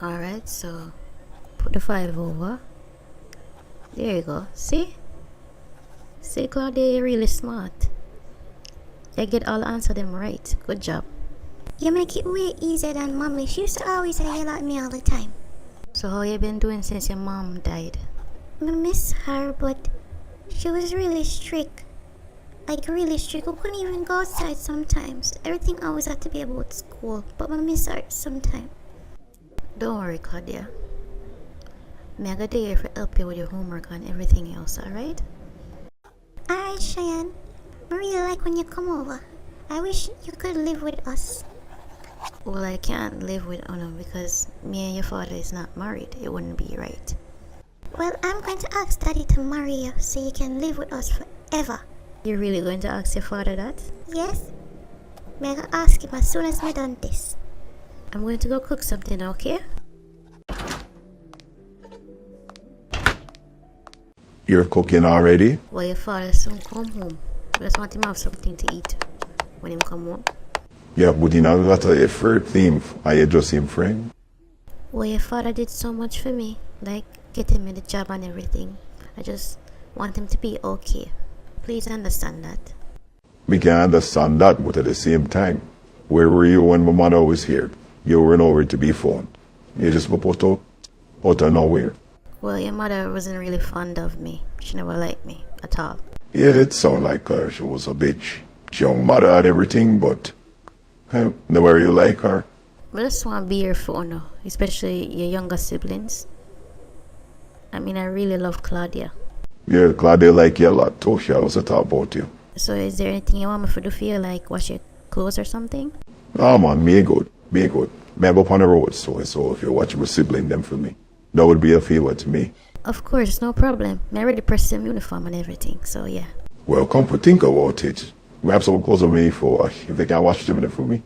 Alright, so put the 5 over. There you go. See? See, Claudia, you're really smart. You get all the answer them right. Good job. You make it way easier than mommy. She used to always yell at me all the time. So how you been doing since your mom died? I miss her, but she was really strict. Like really strict. We couldn't even go outside sometimes. Everything always had to be about school. But I miss her sometimes. Don't worry, Claudia. Me I got there to help you with your homework and everything else, alright? Alright, Cheyenne. I really like when you come over. I wish you could live with us. Well, I can't live with Anna because me and your father is not married. It wouldn't be right. Well, I'm going to ask Daddy to marry you so you can live with us forever. You're really going to ask your father that? Yes? May I ask him as soon as we're done this? I'm going to go cook something, okay? You're cooking already? Well, your father soon come home. I just want him to have something to eat when him come home. Yeah, but you know, that's a third theme. Are you just him friend? Well, your father did so much for me. Like, getting me the job and everything. I just want him to be okay. Please understand that. We can understand that, but at the same time, where were you when my mother was here? You were nowhere to be found. You just were put out of nowhere. Well, your mother wasn't really fond of me. She never liked me at all. Yeah, it sounded like her. She was a bitch. She young mother had everything, but never you like her. I just want to be here for Uno, especially your younger siblings. I mean, I really love Claudia. Yeah, Claudia like you a lot too. She always talk about you. So is there anything you want me to do for you, like wash your clothes or something? Oh man, me good. Me good. Me up on the road, so if you watch my sibling them for me, that would be a favor to me. Of course, no problem. I already pressed some uniform and everything, so yeah. Well, come to think about it. We have some clothes on me for if they can wash them for me.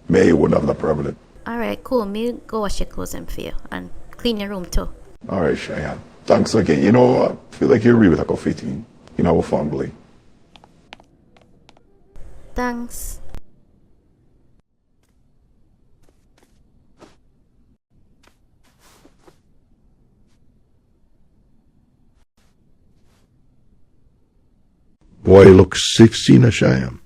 Me, you wouldn't have no problem. Alright, cool. Me go wash your clothes and for you and clean your room too. Alright, Cheyenne. Thanks again. You know, I feel like you're really like a fitting in our family. Thanks. Boy looks 16 as I am.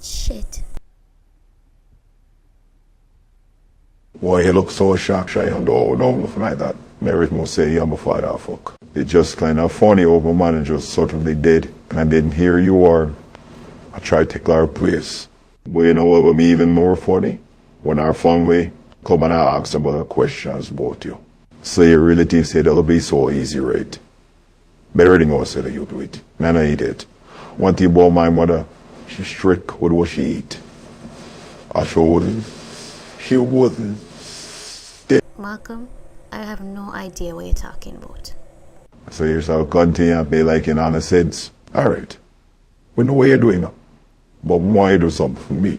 Shit. Boy, you look so shocked, Cheyenne. No, nothing like that. Mary must say you're my father, fuck. It's just kind of funny over man just suddenly dead and then here you are. I tried to take our place. But you know what would be even more funny? When our family come and I ask them other questions about you. So your relatives say that'll be so easy, right? Better than us that you do it. Man, I eat it. One thing about my mother, she's strict with what she eat. I sure wouldn't. She wouldn't. Malcolm, I have no idea what you're talking about. So you shall continue to be like in honest sense. Alright. We know what you're doing now. But why you do something for me?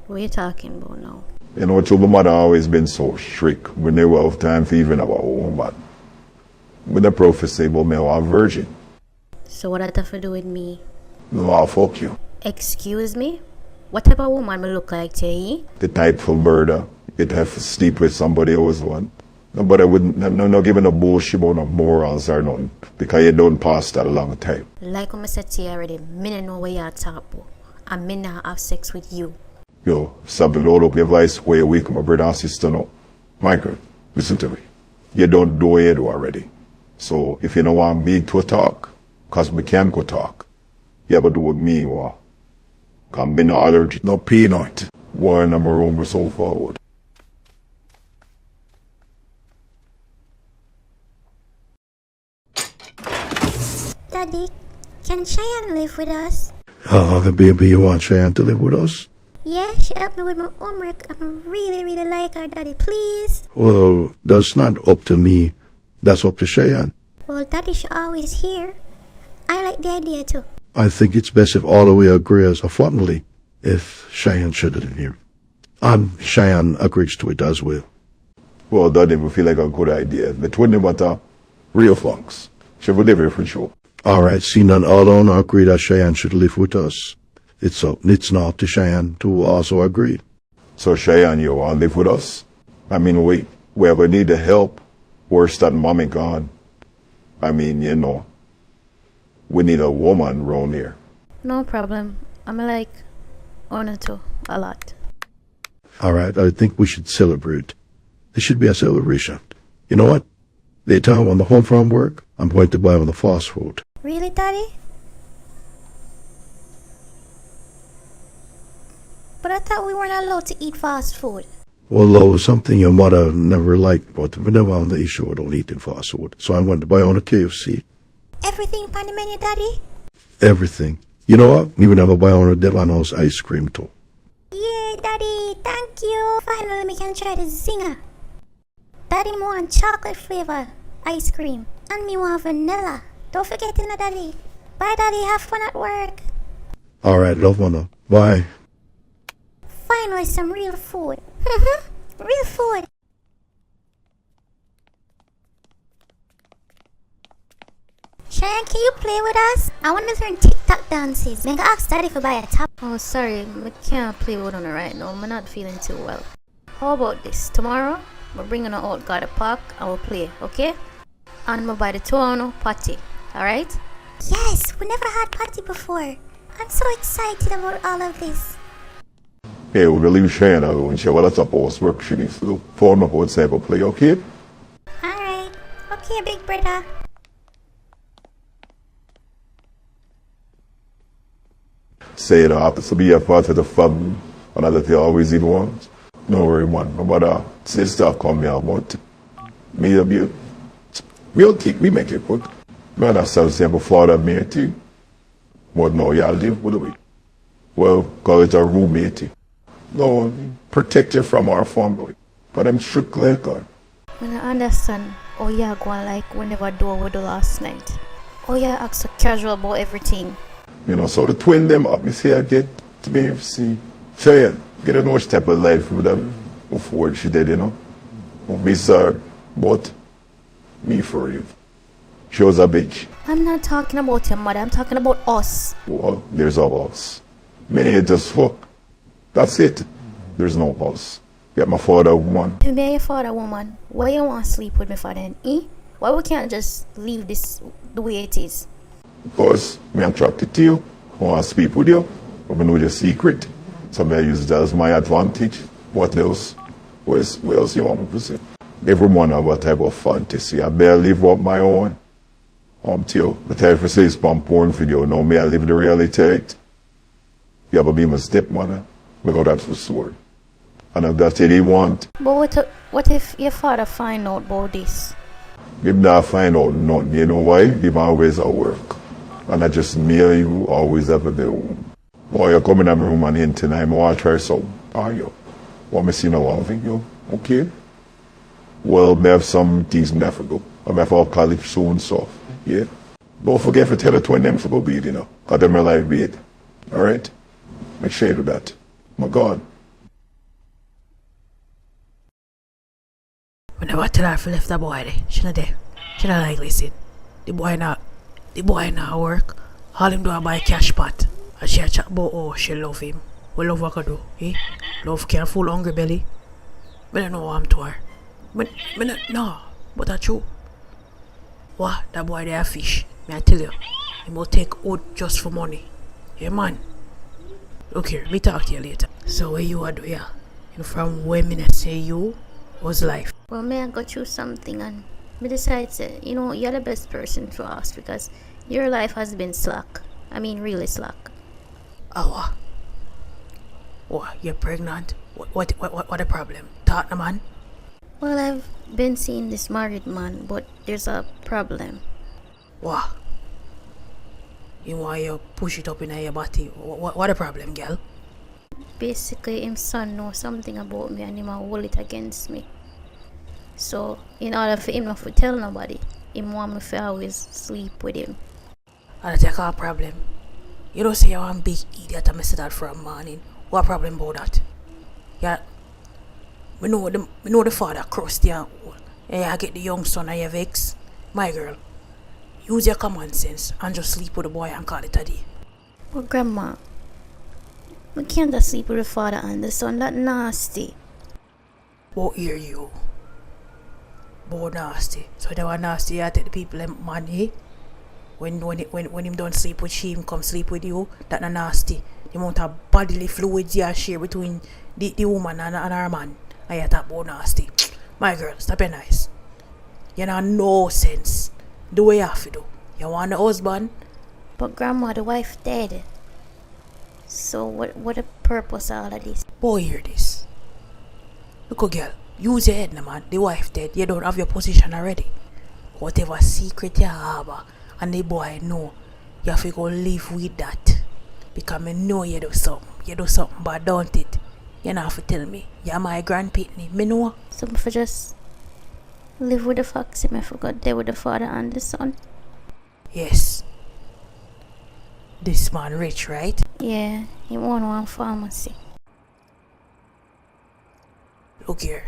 What are you talking about now? You know, your mother always been so strict. We never have time for even our own man. With the prophet say about me, I'm a virgin. So what that have to do with me? No, I'll fuck you. Excuse me? What type of woman me look like to you? The type for murder. You'd have to sleep with somebody else one. Nobody wouldn't, no giving a bullshit about no morals or nothing. Because you don't pass that a long time. Like what I said to you already, me don't know what you're talking about. And me not have sex with you. Yo, something load up your voice where you wake my brother and sister now. Michael, listen to me. You don't do it already. So if you don't want me to talk, cause we can go talk, you have to do with me, what? Cause me no allergy, no peanut. Why in my room we're so forward. Daddy, can Cheyenne live with us? Baby, you want Cheyenne to live with us? Yeah, she helped me with my homework. I really like her, Daddy. Please. Well, that's not up to me. That's up to Cheyenne. Well, Daddy should always hear. I like the idea too. I think it's best if all of we agree as a family if Cheyenne should live here. And Cheyenne agrees to it as well. Well, that even feel like a good idea. But wouldn't matter Real funks. She will live here for sure. All right, see, none all on agree that Cheyenne should live with us. It's not to Cheyenne to also agree. So Cheyenne, you want to live with us? I mean, we ever need the help, worse than mommy gone. I mean, you know, we need a woman around here. No problem. I'm like honor to a lot. All right, I think we should celebrate. There should be a celebration. You know what? Later on the home from work, I'm going to buy one of the fast food. Really, Daddy? But I thought we weren't allowed to eat fast food. Well, that was something your mother never liked, but whenever I'm the issue, I don't eat in fast food. So I'm going to buy on a KFC. Everything on the menu, Daddy? Everything. You know what? Even have a buy on a Delano's ice cream too. Yay, Daddy! Thank you! Finally, we can try the zinger. Daddy want chocolate flavor ice cream. And me want vanilla. Don't forget it, Daddy. Bye, Daddy. Have fun at work. All right, love mother. Bye. Finally, some real food. Real food. Cheyenne, can you play with us? I want to learn TikTok dances. Make ask Daddy for buy a top. Oh, sorry, I can't play with her right now. I'm not feeling too well. How about this? Tomorrow, we're bringing her out Garden Park and we'll play, okay? And we'll buy the Toronto party, alright? Yes, we never had party before. I'm so excited about all of this. Hey, we're going to leave Cheyenne alone. She will let up post work. She needs to phone up outside for play, okay? Alright. Okay, big brother. Say it happens to be a part of the family, and that they always did want. No worry, man. My brother, sister come here about me and you. We make it work. Man, that's the same before that me too. But no, y'all live with we. Well, call it a roommate. No, protect you from our family. But I'm strictly God. I understand. Oh yeah, going like whenever door with the last night. Oh yeah, act so casual about everything. You know, so the twin them up, me say I get to be see. Cheyenne, get a no step of life with them before she did, you know. Me sorry, but me for you. She was a bitch. I'm not talking about your mother, I'm talking about us. Well, there's a us. Me just fuck. That's it. There's no us. Get my father woman. If me and your father woman, why you want to sleep with me for then, eh? Why we can't just leave this the way it is? Because me attracted to you. I want to speak with you. I know your secret. So I use that as my advantage. What else? What else you want me to say? Everyone have a type of fantasy. I better live up my own. Till the type of say it's from porn video. No, me I live the reality. You ever be my stepmother? Because that's for sure. And if that's what they want, But what if your father find out about this? if not find out nothing, you know why? Him always at work. And I just me and you always have to be home. Boy, you come in my room and in tonight, I want to try something. Are you? Want me to see no one thing, you? Okay? Well, may have some things me have to go. I may have to college soon, so, yeah? Don't forget to tell the twin them to go beat, you know. Because them are life beat. Alright? Make sure you do that. My God. We never tell her to left the boy there. She not there. She not like listen. The boy not work. All him do a buy cash pot. And she a chat about oh she love him. What love I could do, eh? Love can full hungry belly. But I know what I'm to her. But no, but that's true. What? That boy there a fish. May I tell you. He will take out just for money. Yeah man. Look here, me talk to you later. So what you a do yeah? And from when me say you was life. Well, may I go through something and me decide to, you're the best person to ask because your life has been slack. I mean, really slack. Oh, what? You're pregnant? What the problem? Talk, man. Well, I've been seeing this married man, but there's a problem. What? You want you push it up in your body? What the problem, girl? Basically, his son knows something about me and he might hold it against me. So, in order for him not to tell nobody, he want me to always sleep with him. And that's a problem. You don't say you're one big idiot and mess that from morning. What problem about that? Yeah, we know the father crusty and old. Yeah, you get the young son of your vex. My girl, use your common sense and just sleep with the boy and call it a day. But Grandma, we can't just sleep with the father and the son. That nasty. But hear you. But nasty. So they were nasty, I take the people them money. When him don't sleep with she, him come sleep with you, that not nasty. The amount of bodily fluids you share between the woman and her man. And you talk about nasty. My girl, stop your nice. You know no sense. Do what you have to do. You want a husband? But Grandma, the wife dead. So what the purpose of all of this? Boy, hear this. Look, girl, use your head, man. The wife dead. You don't have your position already. Whatever secret you harbor and the boy know, you have to go live with that. Because I know you do something. You do something bad, don't it? You don't have to tell me. You're my grandpitney. Me know. So for just live with the fox, I forgot there with the father and the son. Yes. This man rich, right? Yeah, he won one pharmacy. Look here.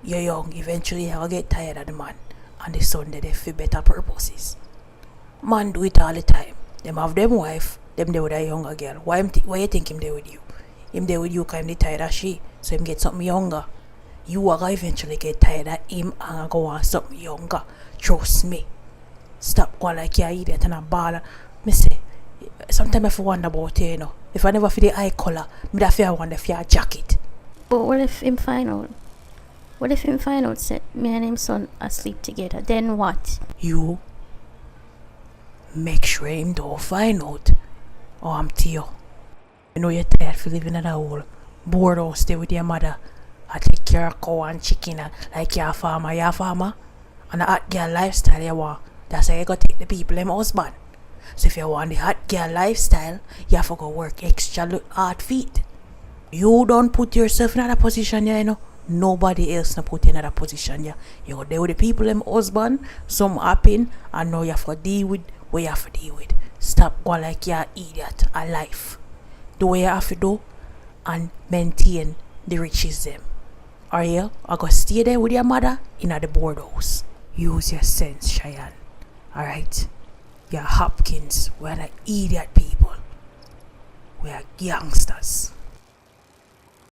You're young. Eventually you'll get tired of the man. And the son they for better purposes. Man do it all the time. Them have them wife. Them there with a younger girl. Why you think him there with you? Him there with you because him tired of she. So him get something younger. You are gonna eventually get tired of him and go want something younger. Trust me. Stop going like you're idiot and a baller. Me say, sometimes I wonder about you, you know. If I never feel the eye color, me da fear wonder if you're a jacket. But what if him find out? What if him find out that me and him son asleep together? Then what? You make sure him don't find out. Or I'm to you. You know you're tired for living in a hole. Bored house, stay with your mother. I take care of cow and chicken like you're a farmer. You're a farmer. And a hot girl lifestyle you want. That's how you gotta take the people them husband. So if you want the hot girl lifestyle, you have to go work extra hard feet. You don't put yourself in another position, you know. Nobody else no put you in another position, yeah. You go there with the people them husband, some happen, and now you have to deal with what you have to deal with. Stop going like you're an idiot a life. Do what you have to do and maintain the riches them. Or you are going to stay there with your mother in the board house. Use your sense, Cheyenne. Alright? You're Hopkins. We're not idiot people. We are gangsters.